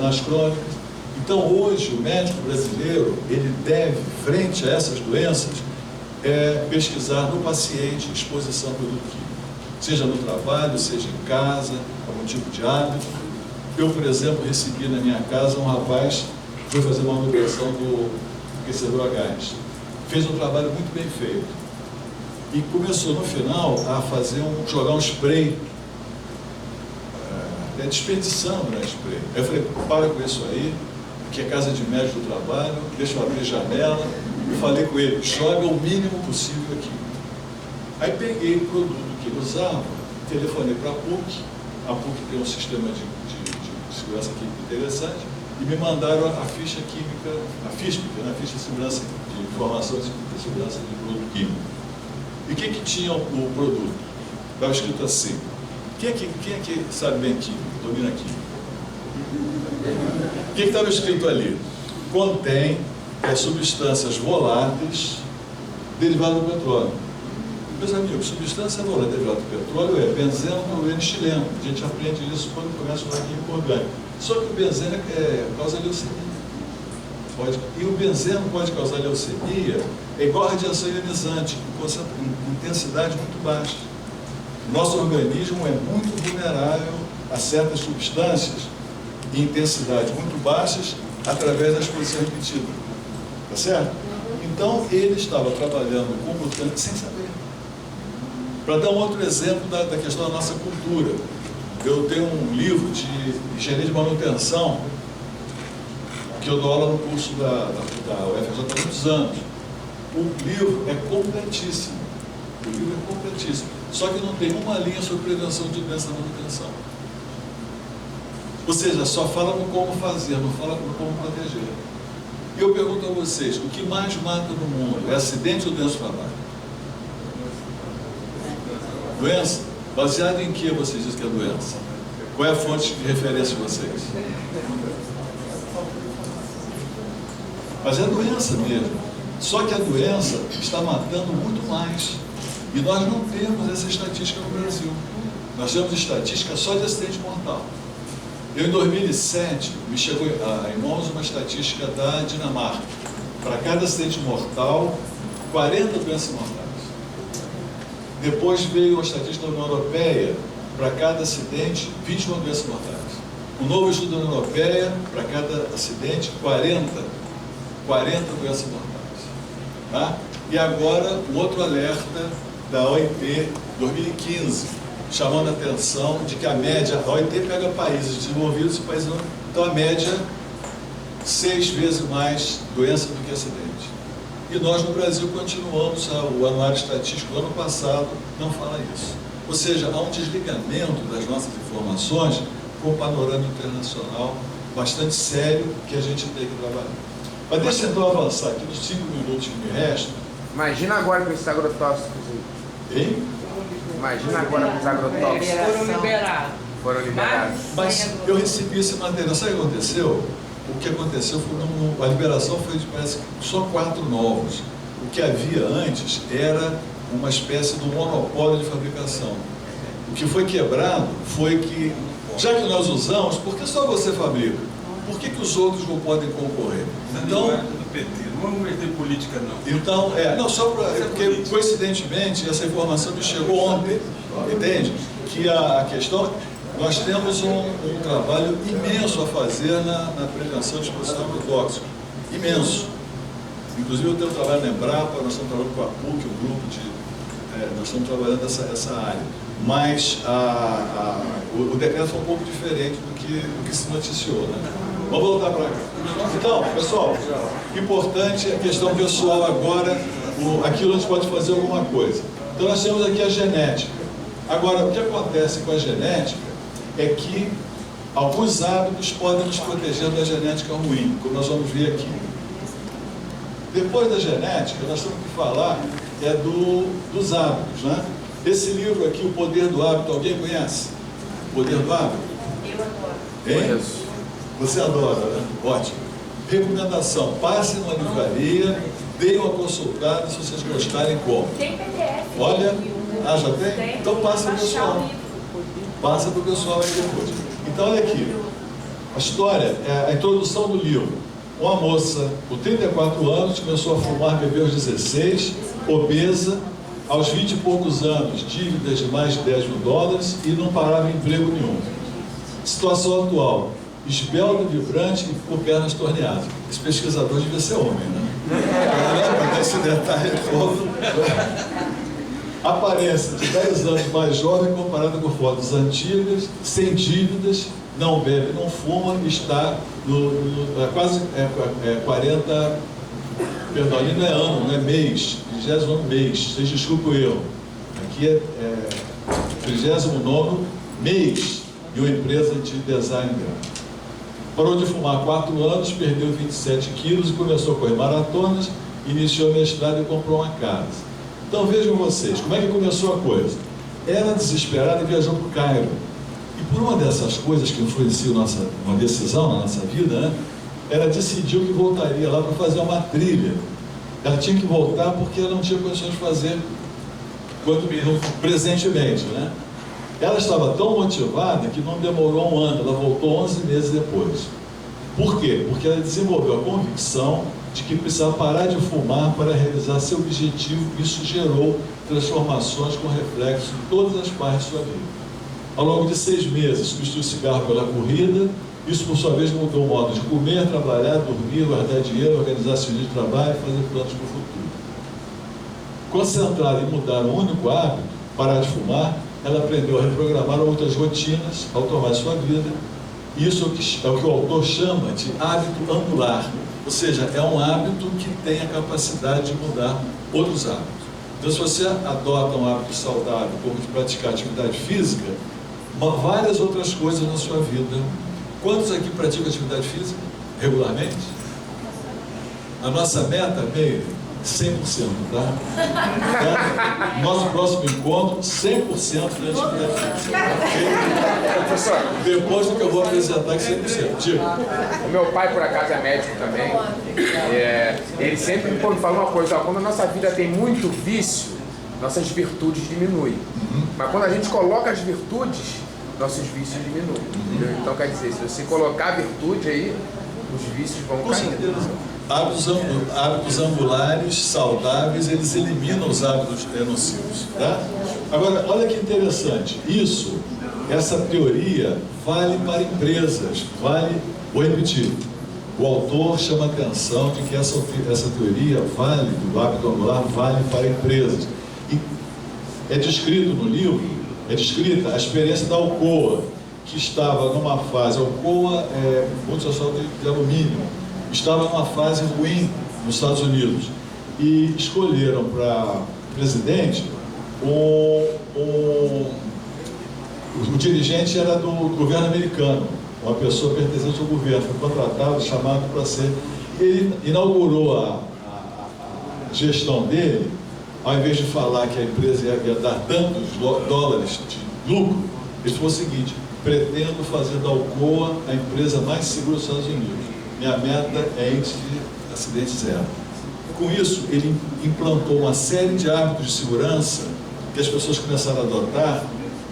nas crônicas. Então, hoje, o médico brasileiro, ele deve, frente a essas doenças, pesquisar no paciente exposição a produto químico. Seja no trabalho, seja em casa, algum tipo de hábito. Eu, por exemplo, recebi na minha casa um rapaz que foi fazer uma manutenção do aquecedor a gás. Fez um trabalho muito bem feito. E começou, no final, a jogar um spray, desperdiçando, né, spray. Aí eu falei, para com isso aí, que é casa de médico do trabalho, deixa eu abrir janela. E falei com ele, joga o mínimo possível aqui. Aí peguei o produto que ele usava, telefonei para a PUC tem um sistema de segurança química interessante, e me mandaram a ficha química, a FISP, né, a ficha de segurança de informação de segurança de produto químico. E o que tinha o produto? Estava escrito assim, quem é que sabe bem química, domina química? O que estava escrito ali? Contém substâncias voláteis derivadas do petróleo. Meus amigos, substância volátil derivada do petróleo é benzeno, tolueno e xileno. A gente aprende isso quando começa a estudar química orgânica. Só que o benzeno causa leucemia. E o benzeno pode causar leucemia, é igual a radiação ionizante, com intensidade muito baixa. Nosso organismo é muito vulnerável a certas substâncias de intensidade muito baixas através da exposição repetida. Tá certo? Então, ele estava trabalhando com mutantes sem saber. Para dar um outro exemplo da questão da nossa cultura, eu tenho um livro de engenharia de manutenção, que eu dou aula no curso da UFRJ há muitos anos. O livro é completíssimo. Só que não tem uma linha sobre prevenção de doença na manutenção. Ou seja, só fala no como fazer, não fala no como proteger. E eu pergunto a vocês, o que mais mata no mundo? É acidente ou doença do trabalho? Doença? Baseado em que vocês dizem que é doença? Qual é a fonte de referência de vocês? Mas é doença mesmo. Só que a doença está matando muito mais. E nós não temos essa estatística no Brasil. Nós temos estatística só de acidente mortal. Eu, em 2007, me chegou em mãos uma estatística da Dinamarca. Para cada acidente mortal, 40 doenças mortais. Depois veio uma estatística da União Europeia, para cada acidente, 21 doenças mortais. Um novo estudo da União Europeia, para cada acidente, 40 doenças mortais. Tá? E agora, um outro alerta da OIT, 2015, chamando a atenção de que a média, a OIT pega países desenvolvidos e países não, então a média, 6 vezes mais doença do que acidente. E nós no Brasil continuamos, o anuário estatístico do ano passado não fala isso. Ou seja, há um desligamento das nossas informações com o panorama internacional bastante sério que a gente tem que trabalhar. Mas deixa eu então avançar aqui nos 5 minutos que me restam. Imagina agora com esses agrotóxicos aí. Hein? Imagina agora com os agrotóxicos. Foram liberados. Mas eu recebi esse material. Sabe o que aconteceu? O que aconteceu foi, a liberação foi de, parece que só 4 novos. O que havia antes era uma espécie de monopólio de fabricação. O que foi quebrado foi que, já que nós usamos, por que só você fabrica? Por que os outros não podem concorrer? Então, não vamos meter política, não. Então, não, só porque, coincidentemente, essa informação me chegou ontem, entende? Que a questão, nós temos um trabalho imenso a fazer na prevenção de exposição a agrotóxico. Imenso. Inclusive, eu tenho trabalho na Embrapa, nós estamos trabalhando com a PUC, um grupo nós estamos trabalhando essa área. Mas o decreto foi um pouco diferente do que se noticiou, né? Vamos voltar para cá. Então, pessoal, importante a questão pessoal agora, aquilo a gente pode fazer alguma coisa. Então, nós temos aqui a genética. Agora, o que acontece com a genética é que alguns hábitos podem nos proteger da genética ruim, como nós vamos ver aqui. Depois da genética, nós temos que falar dos hábitos, né? Esse livro aqui, O Poder do Hábito, alguém conhece? O Poder do Hábito? Eu adoro. Hein? Você adora, né? Ótimo. Recomendação, passe numa livraria, deem uma consultada, se vocês gostarem, como? Tem PDF. Olha, já tem? Então passa para o pessoal. Passa para o pessoal aí depois. Então, olha aqui. A história é a introdução do livro. Uma moça com 34 anos começou a fumar, beber aos 16, obesa, aos 20 e poucos anos, dívidas de mais de 10 mil dólares e não parava em emprego nenhum. Situação atual, esbelta, vibrante e com pernas torneadas. Esse pesquisador devia ser homem, né? Esse detalhe todo. Aparência de 10 anos mais jovem comparada com fotos antigas, sem dívidas, não bebe, não fuma, está quase 40, perdão, ali não é ano, não é mês, 20º mês, vocês desculpem o erro. Aqui é 39º mês de uma empresa de design gráfico. Parou de fumar há 4 anos, perdeu 27 quilos e começou a correr maratonas, iniciou mestrado e comprou uma casa. Então vejam vocês, como é que começou a coisa? Ela, desesperada, viajou para o Cairo. E por uma dessas coisas que influenciam uma decisão na nossa vida, né, ela decidiu que voltaria lá para fazer uma trilha. Ela tinha que voltar porque ela não tinha condições de fazer presentemente, né? Ela estava tão motivada que não demorou um ano, ela voltou 11 meses depois. Por quê? Porque ela desenvolveu a convicção de que precisava parar de fumar para realizar seu objetivo. Isso gerou transformações com reflexo em todas as partes de sua vida. Ao longo de 6 meses, substituiu o cigarro pela corrida. Isso, por sua vez, mudou o modo de comer, trabalhar, dormir, guardar dinheiro, organizar seu dia de trabalho e fazer planos para o futuro. Concentrada em mudar um único hábito, parar de fumar, ela aprendeu a reprogramar outras rotinas, a automar sua vida. Isso é o que o autor chama de hábito angular. Ou seja, é um hábito que tem a capacidade de mudar outros hábitos. Então, se você adota um hábito saudável, como de praticar atividade física, várias outras coisas na sua vida. Quantos aqui praticam atividade física regularmente? A nossa meta, meio, 100%, tá? Nosso próximo encontro, 100% de atividade física. Professor, Depois do que eu vou apresentar, que 100%. Digo. o meu pai, por acaso, é médico também. Ele sempre me fala uma coisa: ó, quando a nossa vida tem muito vício, nossas virtudes diminuem. Mas quando a gente coloca as virtudes, nossos vícios diminuem. Então, quer dizer, se você colocar a virtude aí, os vícios vão cair. Hábitos angulares, saudáveis, eles eliminam os hábitos nocivos, tá? Agora, olha que interessante, essa teoria vale para empresas, vou repetir, o autor chama a atenção de que essa teoria vale, do hábito angular, vale para empresas. E é descrito no livro, é descrita a experiência da Alcoa, que estava numa fase, a Alcoa é multinacional de alumínio, estava numa fase ruim nos Estados Unidos e escolheram para presidente o dirigente era do governo americano, uma pessoa pertencente ao governo, foi contratado, chamado para ser. Ele inaugurou a gestão dele, ao invés de falar que a empresa ia dar tantos dólares de lucro, ele falou o seguinte: pretendo fazer da Alcoa a empresa mais segura dos Estados Unidos. Minha meta é índice de acidente zero. Com isso, ele implantou uma série de hábitos de segurança que as pessoas começaram a adotar,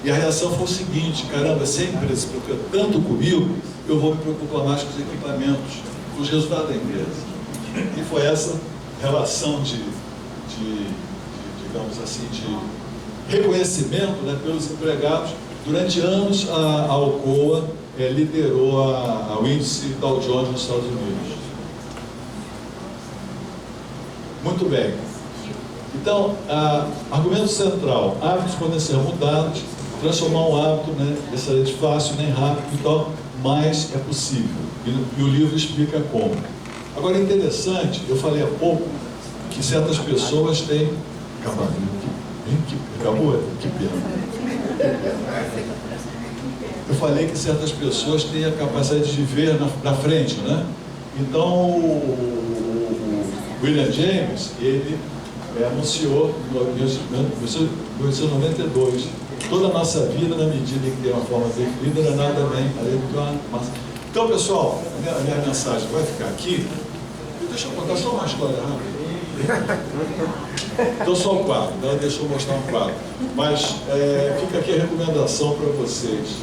e a reação foi o seguinte: caramba, se a empresa se preocupa tanto comigo, eu vou me preocupar mais com os equipamentos, com os resultados da empresa. E foi essa relação digamos assim, de reconhecimento, né, pelos empregados. Durante anos, a Alcoa liderou o índice Dow Jones nos Estados Unidos. Muito bem. Então, argumento central: hábitos podem ser mudados, transformar um hábito, né, excelente, fácil, nem rápido, então, mas é possível. E o livro explica como. Agora, é interessante, eu falei há pouco que certas pessoas têm... Acabou? Que pena. Eu falei que certas pessoas têm a capacidade de ver na frente, né? Então, o William James, ele anunciou em 1992, toda a nossa vida, na medida em que tem uma forma definida, não é nada bem além do que uma massa. Então, pessoal, a minha mensagem vai ficar aqui. Deixa eu contar só uma história rápida. Então, só um quadro, ela deixou eu mostrar um quadro. Mas fica aqui a recomendação para vocês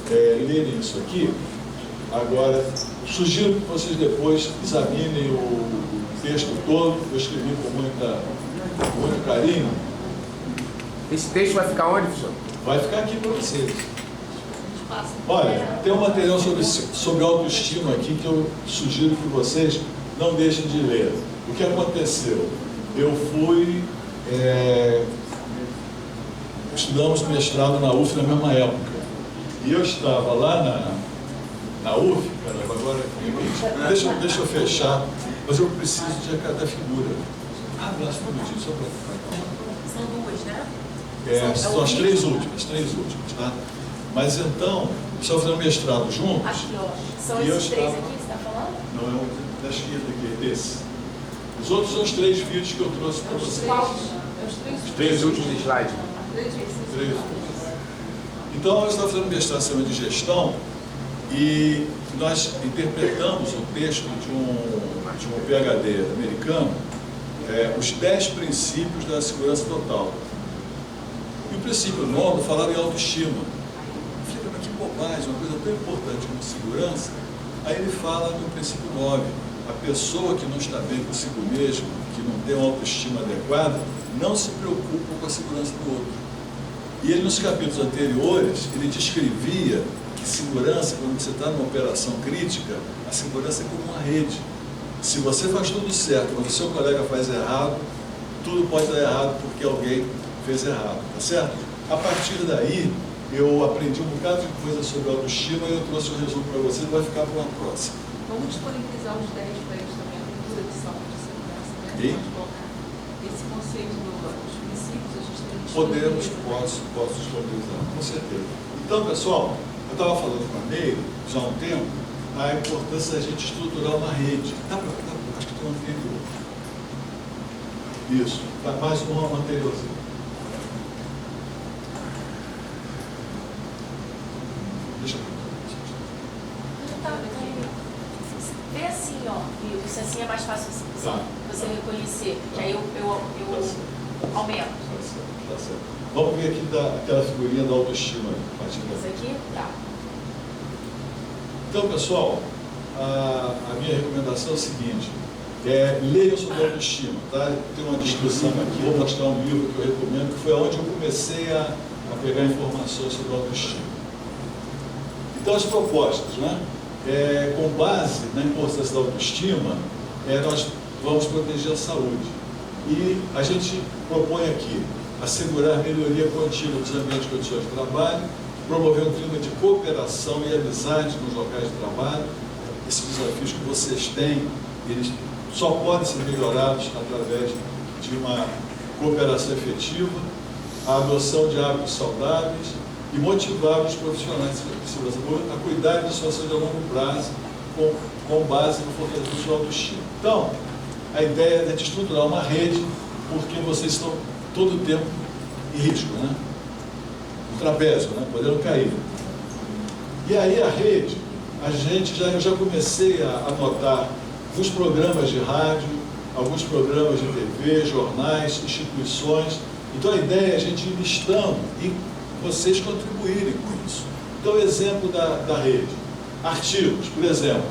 lerem isso aqui. Agora, sugiro que vocês depois examinem o texto todo, eu escrevi com muito carinho. Esse texto vai ficar onde, professor? Vai ficar aqui para vocês. Olha, tem um material sobre autoestima aqui que eu sugiro que vocês não deixem de ler. O que aconteceu? Eu fui... estudamos mestrado na UF na mesma época. E eu estava lá na UF, caramba, agora... Deixa eu fechar, mas eu preciso de cada figura. Abraço um minutinho, só para... São duas, né? São as três últimas, tá? Mas então, estava fazendo mestrado juntos. Aqui, ó. São e esses três aqui que você está falando? Não, é o da esquerda aqui, esse. Os outros são os 3 vídeos que eu trouxe para vocês. Os 3 últimos slides. Três. Então, eu estava fazendo mestrado em sistema de gestão e nós interpretamos o texto de um PhD americano, os 10 princípios da segurança total. E o princípio 9 falava em autoestima. Eu falei, mas que bobagem, uma coisa tão importante como segurança. Aí ele fala no princípio 9. A pessoa que não está bem consigo mesmo, que não tem uma autoestima adequada, não se preocupa com a segurança do outro. E ele, nos capítulos anteriores, ele descrevia que segurança, quando você está numa operação crítica, a segurança é como uma rede. Se você faz tudo certo, quando o seu colega faz errado, tudo pode dar errado porque alguém fez errado, tá certo? A partir daí, eu aprendi um bocado de coisa sobre autoestima e eu trouxe um resumo para vocês, vai ficar para uma próxima. Vamos disponibilizar os 10 para eles também, a cultura de saúde de segurança, né? Pode colocar esse conceito dos princípios, a gente tem que Podemos, posso disponibilizar, com certeza. Então, pessoal, eu estava falando com a Neide, já há um tempo, a importância da gente estruturar uma rede. Acho que tem um anterior. Isso, mais um anteriorzinho. Deixa eu ver. Vê assim, ó, Viu? Isso assim é mais fácil você reconhecer, que aí eu aumento. Tá certo. Vamos ver aqui aquela figurinha da autoestima. Isso aqui? Tá. Então, pessoal, a minha recomendação é o seguinte, leiam sobre autoestima, tá? Tem uma descrição aqui, vou mostrar um livro que eu recomendo, que foi onde eu comecei a pegar informações sobre autoestima. Então, as propostas, né? Com base na importância da autoestima, nós vamos proteger a saúde. E a gente propõe aqui assegurar melhoria contínua dos ambientes de condições de trabalho, promover um clima de cooperação e amizade nos locais de trabalho. Esses desafios que vocês têm, eles só podem ser melhorados através de uma cooperação efetiva, a adoção de hábitos saudáveis e motivar os profissionais de segurança a cuidarem de sua saúde a longo prazo com base no fortalecimento da autoestima. Então, a ideia é de estruturar uma rede, porque vocês estão todo o tempo em risco, né? O trapézio, né? Podendo cair. E aí a rede, eu já comecei a anotar alguns programas de rádio, alguns programas de TV, jornais, instituições. Então a ideia é a gente ir listando e vocês contribuírem com isso. Então, exemplo da rede. Artigos, por exemplo,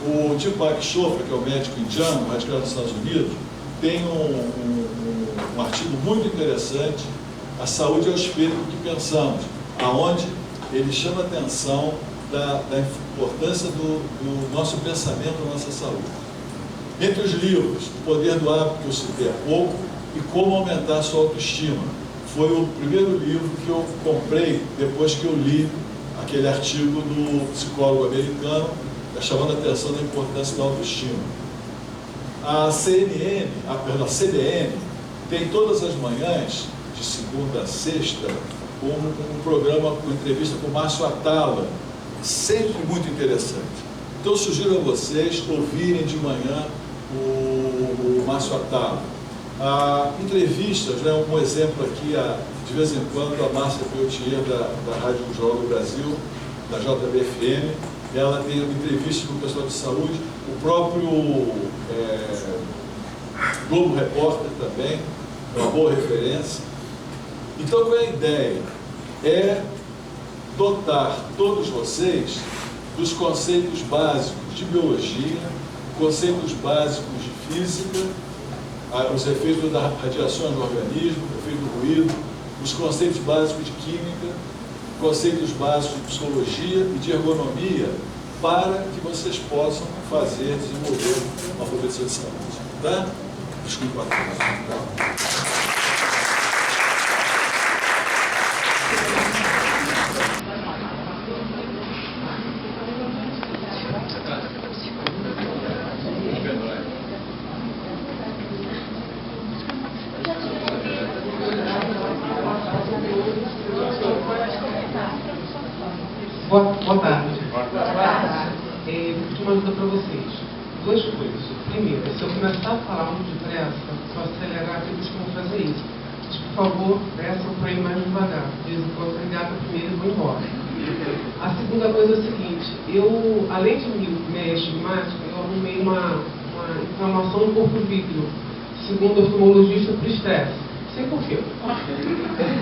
o Deepak Chopra, que é o médico indiano, radicado nos Estados Unidos, tem um artigo muito interessante, A Saúde é o Espelho do que Pensamos, aonde ele chama a atenção da importância do nosso pensamento na nossa saúde. Entre os livros, O Poder do Hábito, que eu citei há pouco, e Como Aumentar a Sua Autoestima. Foi o primeiro livro que eu comprei depois que eu li aquele artigo do psicólogo americano, chamando a atenção da importância da autoestima. A CBN tem todas as manhãs, de segunda a sexta, um programa com entrevista com o Márcio Atala, sempre muito interessante. Então, eu sugiro a vocês ouvirem de manhã o Márcio Atala. Entrevistas, né, um exemplo aqui, de vez em quando, a Márcia Peltier, da Rádio Jornal do Brasil, da JBFM, ela tem uma entrevista com o pessoal de saúde, o próprio Globo Repórter também, é uma boa referência. Então, qual é a ideia? É dotar todos vocês dos conceitos básicos de biologia, conceitos básicos de física, os efeitos das radiações no organismo, o efeito do ruído, os conceitos básicos de química, conceitos básicos de psicologia e de ergonomia, para que vocês possam desenvolver uma profissão de saúde. Tá? Desculpa. Boa tarde. Vou pedir uma ajuda para vocês. Duas coisas. Primeiro, se eu começar a falar muito depressa, se eu acelerar aqui, eu costumo fazer isso. Mas, por favor, peçam para ir mais devagar. De vez em quando, eu engata primeiro e vou embora. A segunda coisa é o seguinte: eu, além de minha estigmática, eu arrumei uma inflamação no corpo vítreo, segundo o oftalmologista, por estresse. Não sei por quê.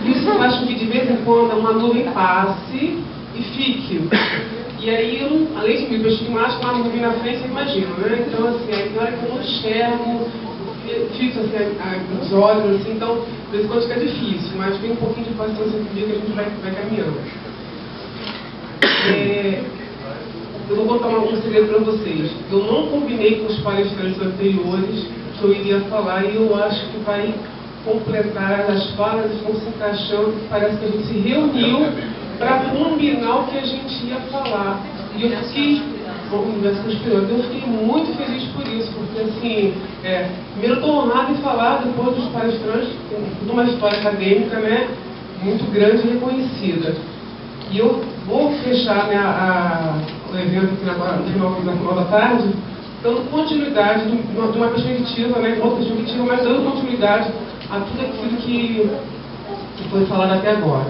Isso faz com que, de vez em quando, uma nuvem passe e fique. E aí, além de me estigmático, uma nuvem na frente, você imagina, né? Então, assim, aí na hora que eu não enxergo, fixo assim, os olhos, assim, então, de vez em quando fica difícil, mas tem um pouquinho de paciência comigo que a gente vai caminhando. Eu vou contar um segredo para vocês. Eu não combinei com os palestrantes anteriores que eu iria falar e eu acho que vai completar as falas, estão se encaixando, parece que a gente se reuniu para combinar o que a gente ia falar. E eu fiquei, eu fiquei muito feliz por isso, porque assim, primeiro estou honrada em falar depois dos palestrantes de uma história acadêmica, né, muito grande e reconhecida. E eu vou fechar, né, o evento aqui no final da tarde, dando continuidade de uma perspectiva, né, outra perspectiva, mas dando continuidade a tudo aquilo que foi falado até agora.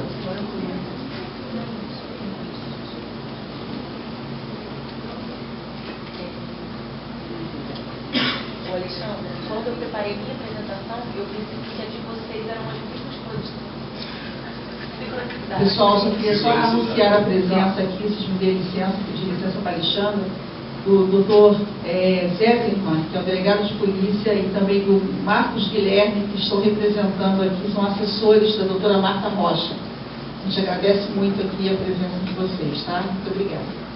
Alexandre, quando eu preparei minha apresentação, eu percebi que a de vocês eram as mesmas coisas. Pessoal, eu queria só anunciar a presença aqui, vocês me dêem licença, pedir licença para Alexandre, do Dr. Zetterman, que é o delegado de polícia, e também do Marcos Guilherme, que estou representando aqui, são assessores da doutora Marta Rocha. A gente agradece muito aqui a presença de vocês, tá? Muito obrigada.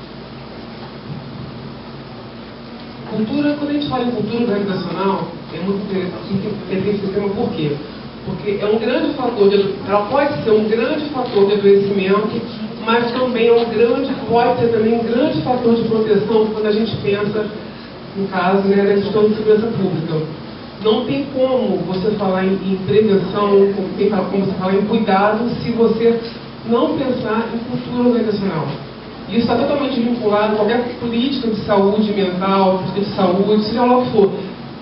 Cultura, quando a gente fala em cultura organizacional, é muito interessante esse tema, por quê? Porque é um grande fator, ela pode ser um grande fator de adoecimento, mas também pode ser também um grande fator de proteção quando a gente pensa, no caso, né, na questão de segurança pública. Não tem como você falar em prevenção, como você falar em cuidado, se você não pensar em cultura organizacional. Isso está totalmente vinculado a qualquer política de saúde mental, política de saúde, seja lá o que for,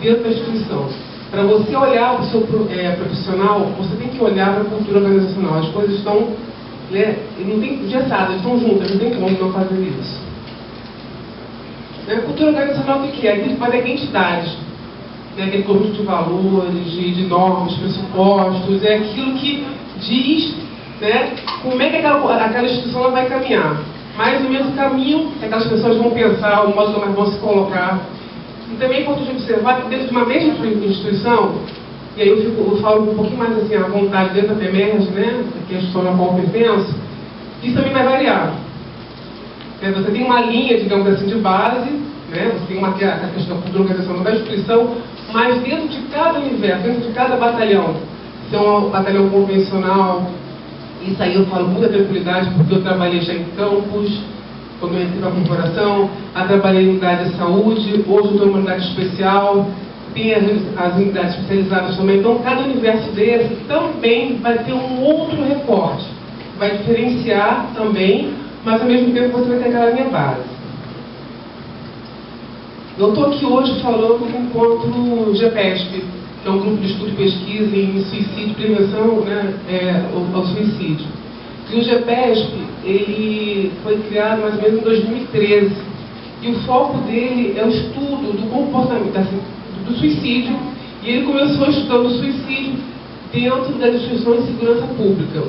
dentro da instituição. Para você olhar para o seu profissional, você tem que olhar para a cultura organizacional. As coisas estão, né, não tem engessadas, estão juntas, não tem como não fazer isso. A cultura organizacional o que é? Aquilo que vai dar identidade, né, aquele conjunto de valores, de normas, pressupostos, é aquilo que diz, né, como é que aquela instituição vai caminhar. Mais ou menos o caminho que aquelas pessoas vão pensar, o modo como elas vão se colocar. E também é importante observar que dentro de uma mesma instituição, e aí eu falo um pouquinho mais assim, à vontade dentro da PEMERG, né, que é a instituição na qual eu pertenço, isso também vai variar. Você tem uma linha, digamos assim, de base, né, você tem a questão da cultura organizacional da instituição, mas dentro de cada universo, dentro de cada batalhão, se é um batalhão convencional, isso aí eu falo com muita tranquilidade, porque eu trabalhei já em campos, quando eu entrei na corporação, trabalhei em unidade de saúde, hoje eu estou em uma unidade especial, tem as unidades especializadas também. Então, cada universo desse também vai ter um outro recorte, vai diferenciar também, mas ao mesmo tempo você vai ter aquela linha base. Eu estou aqui hoje falando enquanto GPESP, que é um grupo de estudo e pesquisa em suicídio, prevenção, né, ao suicídio. E o GPESP, ele foi criado mais ou menos em 2013. E o foco dele é o estudo do comportamento, do suicídio. E ele começou estudando o suicídio dentro das instituições de segurança pública.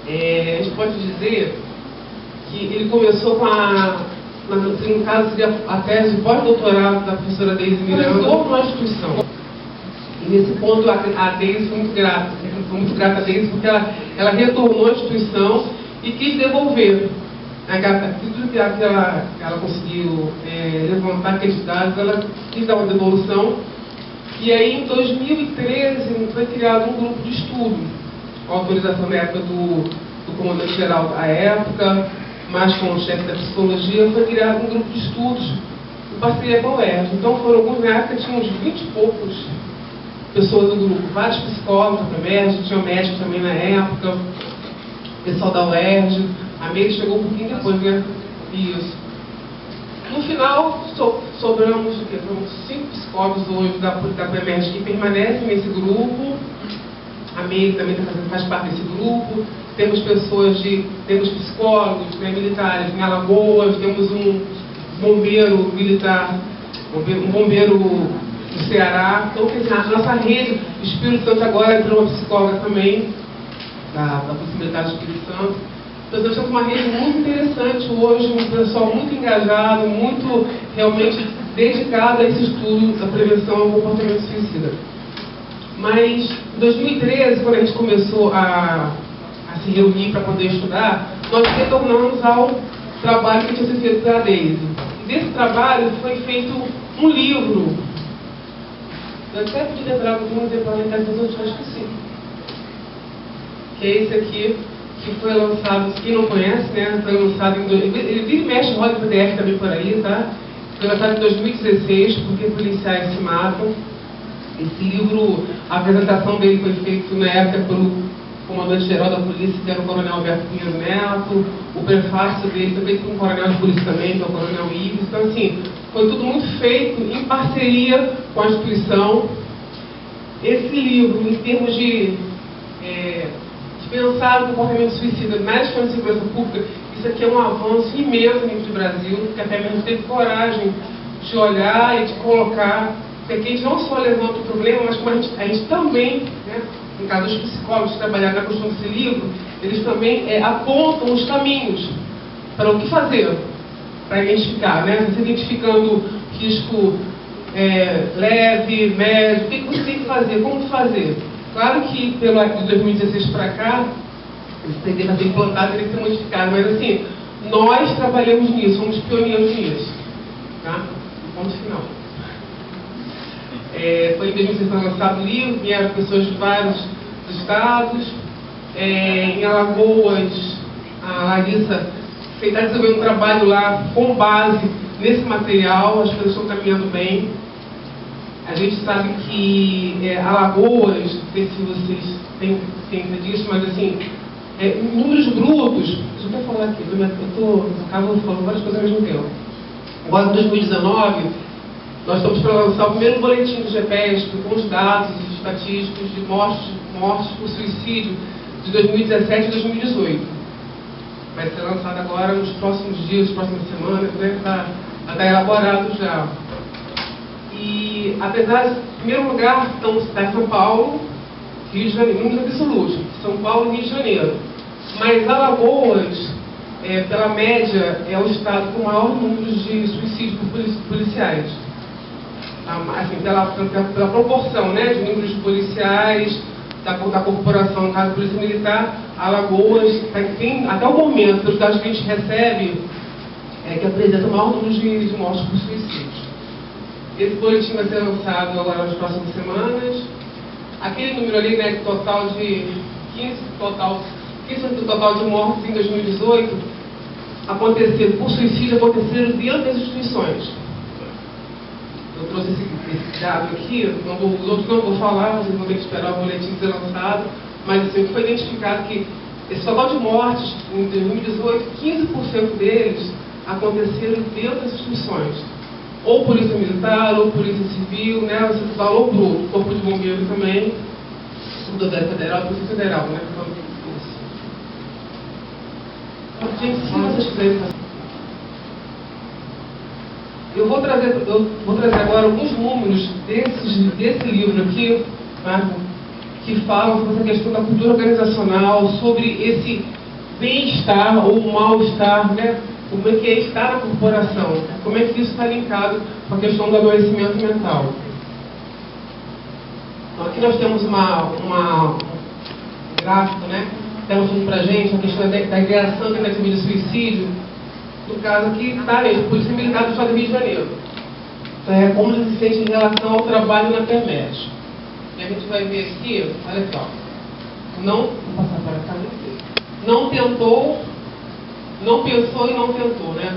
A gente pode dizer que ele começou com no caso seria a tese de pós-doutorado da professora Deise Miranda, na instituição. E nesse ponto a Deise foi muito grata a Deise, porque ela retornou à instituição e quis devolver. Tudo que ela conseguiu levantar aqueles dados, ela quis dar uma devolução. E aí, em 2013, foi criado um grupo de estudo, com autorização na época do comandante-geral da época, mas com o chefe da psicologia, foi criado um grupo de estudos em parceria com a UERJ. Então, foram alguns, na época, tinha uns 20 e poucos pessoas do grupo, vários psicólogos da UERJ, tinha médico também na época, pessoal da UERJ. A Meire chegou um pouquinho depois, né? Isso. No final, sobramos o quê? Foram 5 psicólogos hoje da PEMERG que permanecem nesse grupo. A Meire também faz parte desse grupo. Temos temos psicólogos, né, militares em Alagoas, temos um bombeiro militar, um bombeiro do Ceará. Então, a nossa rede, o Espírito Santo agora entrou uma psicóloga também, da Polícia Militar do Espírito Santo. Então, nós temos uma rede muito interessante hoje, um pessoal muito engajado, muito realmente dedicado a esse estudo da prevenção ao comportamento suicida. Mas, em 2013, quando a gente começou a se reunir para poder estudar, nós retornamos ao trabalho que tinha sido feito pela Deise. E desse trabalho foi feito um livro. Eu até podia ter trago um exemplar na internet, mas eu já esqueci. Que é esse aqui, que foi lançado, quem não conhece, né? Foi lançado em... Ele vira e mexe, roda PDF também por aí, tá? Foi lançado em 2016, Porque Policiais Se Matam. Esse livro, a apresentação dele foi feita na época pelo comandante-geral da polícia, que era o coronel Alberto Pinheiro Neto. O prefácio dele foi feito por um coronel de polícia também, que é o coronel Ives. Então, assim, foi tudo muito feito em parceria com a instituição. Esse livro, em termos de pensar o comportamento suicida na escola de segurança pública, isso aqui é um avanço imenso no nível do Brasil, porque até mesmo teve coragem de olhar e de colocar, porque aqui a gente não só levanta o problema, mas como a gente também, né, no caso dos psicólogos que trabalharam na construção desse livro, eles também apontam os caminhos para o que fazer, para identificar, né? Você identificando risco leve, médio, o que você tem que fazer, como fazer. Claro que, de 2016 para cá, esse CD vai ser implantado, teria que ser modificado, mas assim, nós trabalhamos nisso, somos pioneiros nisso. Tá? Ponto final. Foi em 2016 foi lançado o livro, vieram pessoas de vários estados. Em Alagoas, a Larissa está desenvolvendo um trabalho lá com base nesse material, as coisas estão caminhando bem. A gente sabe que Alagoas, não sei se vocês têm ciência disso, mas assim, números brutos, deixa eu até falar aqui, acabo falando várias coisas ao mesmo tempo. Agora, em 2019, nós estamos para lançar o primeiro boletim do GPESP com os dados estatísticos de mortes por suicídio de 2017 e 2018. Vai ser lançado agora nos próximos dias, nas próximas semanas, né? Está elaborado já. E, apesar de, em primeiro lugar, está São Paulo, Rio de Janeiro, números absolutos, São Paulo e Rio de Janeiro. Mas Alagoas, pela média, é o estado com maior número de suicídios por policiais. Assim, pela proporção, né, de números de policiais, da corporação, no caso da Polícia Militar, Alagoas tem, até o momento, pelos dados que a gente recebe, que apresenta o maior número de mortes por suicídio. Esse boletim vai ser lançado agora nas próximas semanas. Aquele número ali, né, total de 15% do total de mortes em 2018 por suicídio aconteceram dentro das instituições. Eu trouxe esse dado aqui, os outros não vou falar, vocês vão ter que esperar o boletim ser lançado, mas assim, foi identificado que esse total de mortes em 2018, 15% deles aconteceram dentro das instituições. Ou polícia militar, ou polícia civil, né? Você falou pro Corpo de Bombeiro também, Rodoviária Federal, Polícia Federal, né? Gente, se vocês quiserem fazer. Eu vou trazer agora alguns números desse livro aqui, tá? Que falam sobre essa questão da cultura organizacional, sobre bem-estar ou mal-estar, né? Como é que é estar na corporação? Como é que isso está linkado com a questão do adoecimento mental? Então, aqui nós temos um gráfico, né? Temos para a gente a questão da ideação e tentativa de suicídio. No caso aqui, está a Polícia Militar do Estado do Rio de Janeiro. Então, é como ele se sente em relação ao trabalho na Permet. E a gente vai ver aqui, olha só. Não, vou passar para cá, não tentou, não pensou e não tentou, né?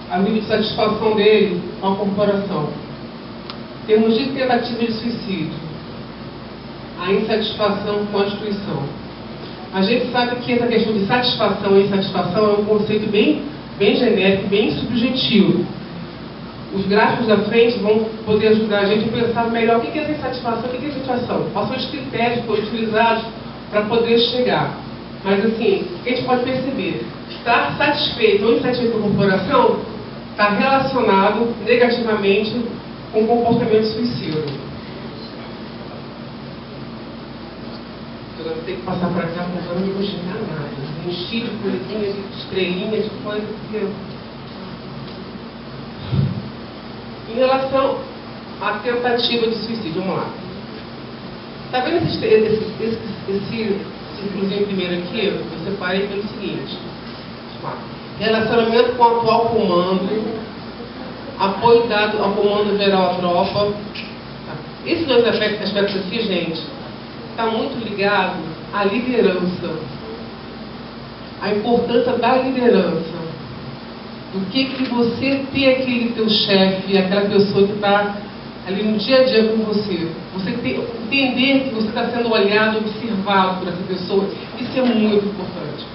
A nível de satisfação dele com a corporação. Temos de tentativa de suicídio, a insatisfação com a instituição. A gente sabe que essa questão de satisfação e insatisfação é um conceito bem genérico, bem subjetivo. Os gráficos da frente vão poder ajudar a gente a pensar melhor o que é insatisfação e o que é satisfação. Quais são os critérios que foram utilizados para poder chegar. Mas assim, o que a gente pode perceber? Estar satisfeito ou insatisfeito com a corporação está relacionado negativamente com o comportamento suicida. Eu vou ter que passar para cá porque eu não vou chegar a nada. Enchi de coisinha, de estrelinha, de coisa que Em relação à tentativa de suicídio, vamos lá. Está vendo esse círculozinho primeiro aqui? Eu separei pelo seguinte. Relacionamento com o atual comando, apoio dado ao comando geral à tropa. Esses dois aspectos aqui, gente, está muito ligado à liderança. A importância da liderança. Do que você tem aquele teu chefe, aquela pessoa que está ali no dia a dia com você. Você entender que você está sendo olhado, observado por essa pessoa. Isso é muito importante.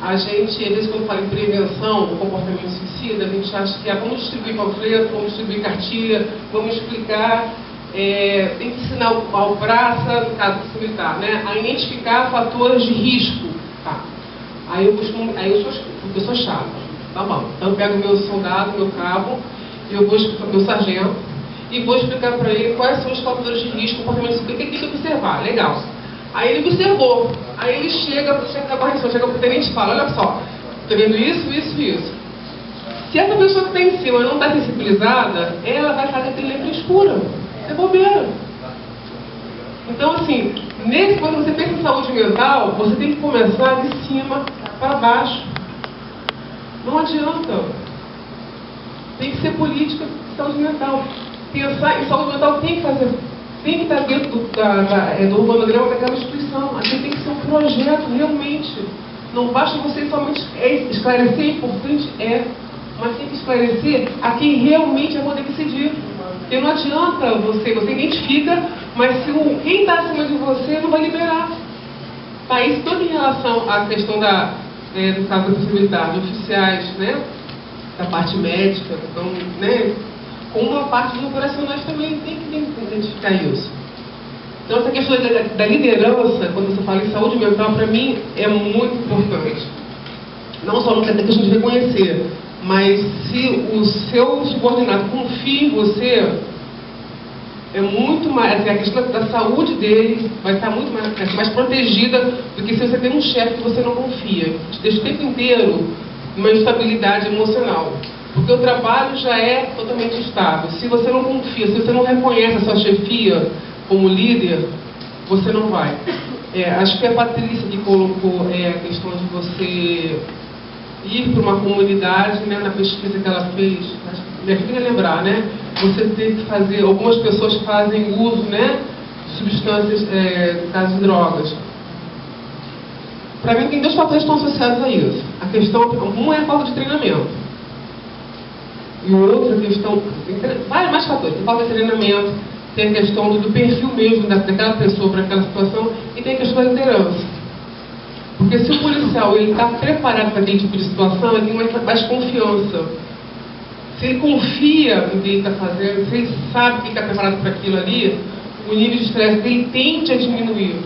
A gente, às vezes, quando fala em prevenção do comportamento suicida, a gente acha que vamos distribuir panfleto, vamos distribuir cartilha, vamos explicar, tem que ensinar ao praça, no caso do militar, né, a identificar fatores de risco. Tá. Aí eu sou chato. Tá bom. Então eu pego meu soldado, meu cabo, meu sargento, e vou explicar para ele quais são os fatores de risco, comportamento suicida, o que ele tem que observar. Legal. Aí ele observou. Aí ele chega para o chefe da guarnição, chega para o tenente e fala, olha só, estou vendo isso, isso e isso. Se essa pessoa que está em cima não está sensibilizada, ela vai estar com aquele letra escura. É bobeira. Então, assim, quando você pensa em saúde mental, você tem que começar de cima para baixo. Não adianta. Tem que ser política de saúde mental. Pensar em saúde mental tem que estar dentro do organograma daquela instituição. Aqui tem que ser um projeto, realmente. Não basta você somente esclarecer, é importante, mas tem que esclarecer a quem realmente vai poder decidir. Porque não adianta você identifica, mas se quem está acima de você não vai liberar. Tá, isso tudo em relação à questão no caso da possibilidade de oficiais, né, da parte médica, então, né, com uma parte dos operacionais também tem que identificar isso. Então, essa questão da liderança, quando você fala em saúde mental, para mim, é muito importante. Não só na questão de reconhecer, mas se o seu subordinado confia em você, é muito mais, a questão da saúde dele vai estar muito mais protegida do que se você tem um chefe que você não confia. Te deixa o tempo inteiro numa instabilidade emocional. Porque o trabalho já é totalmente estável. Se você não confia, se você não reconhece a sua chefia como líder, você não vai. Acho que a Patrícia que colocou a questão de você ir para uma comunidade, né, na pesquisa que ela fez, minha filha lembrar, né? Você tem que fazer, algumas pessoas fazem uso, né, de substâncias, no caso de drogas. Para mim tem dois fatores que estão associados a isso. A questão, um é a falta de treinamento. E o outro, a questão, tem vários mais fatores. Tem falta de treinamento, tem a questão do perfil mesmo daquela pessoa para aquela situação, e tem a questão da liderança. Porque se o policial está preparado para aquele tipo de situação, ele tem mais confiança. Se ele confia no que ele está fazendo, se ele sabe que está preparado para aquilo ali, o nível de estresse dele tende a diminuir.